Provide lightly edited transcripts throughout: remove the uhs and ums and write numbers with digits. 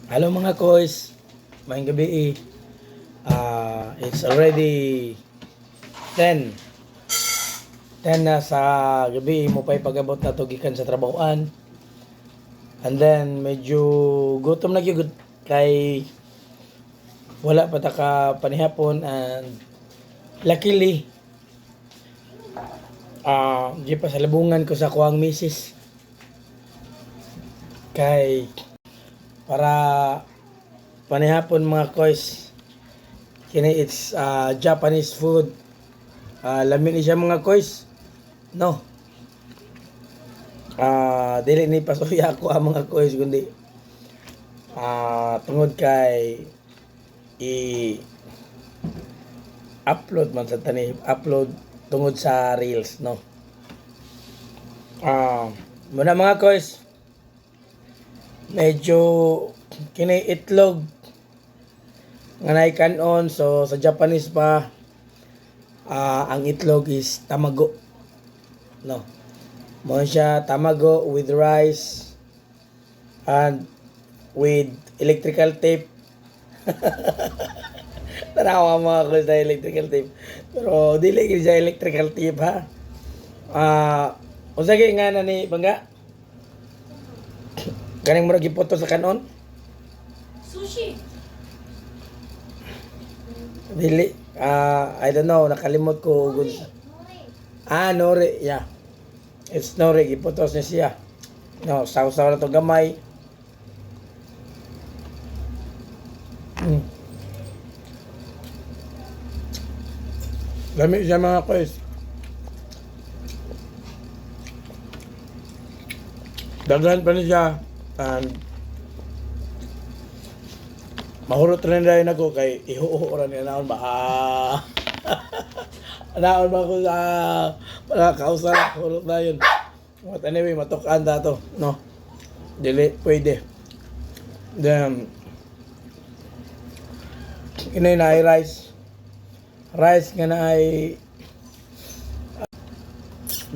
Hello mga koys, maayong gabi it's already 10. 10 na sa gabi mo pa'y pag-abot na to gikan sa trabahoan. And then medyo gutom na gyud kay wala pa ta ka panihapon, and luckily di pa sa labungan ko sa kuang misis kay para panihapon mga koys. Kini it's Japanese food. Lamin ni siya mga koys, no? Dili ni pasuya ako ang mga koys, kundi tungod kay i-upload man sa tani, upload tungod sa reels, no? Muna mga koys, medyo kini itlog nga naikanon. So sa Japanese pa, ang itlog is tamago, no? Mo siya tamago with rice and with electrical tape. Tanawa mga ko sa electrical tape, pero dili gyud siya electrical tape, ha. Unsa gyud nga na ni Bangga? Ganing mo gipoto sa kanon? Sushi. Dili. I don't know, nakalimot ko. Nori, yeah. It's nori, giputos niya siya. No, saw-saw na to gamay. Lami siya mga koys. Daghan pa niya. And mahurot rin rin ako kay ihuho rin niya naon ba. Naon ba ako sa mga kausa, hurot na yun. But anyway, matukan na to, no? Dili, pwede. Then inay na ay rice. Rice nga na ay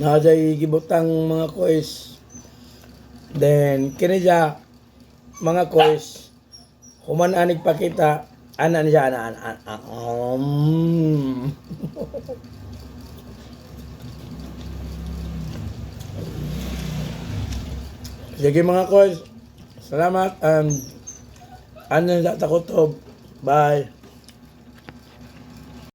naday gibutang mga kois. Then kini siya mga kois, human anig pakita ana niya Sige mga kois, salamat, and ano sa takotob. Bye.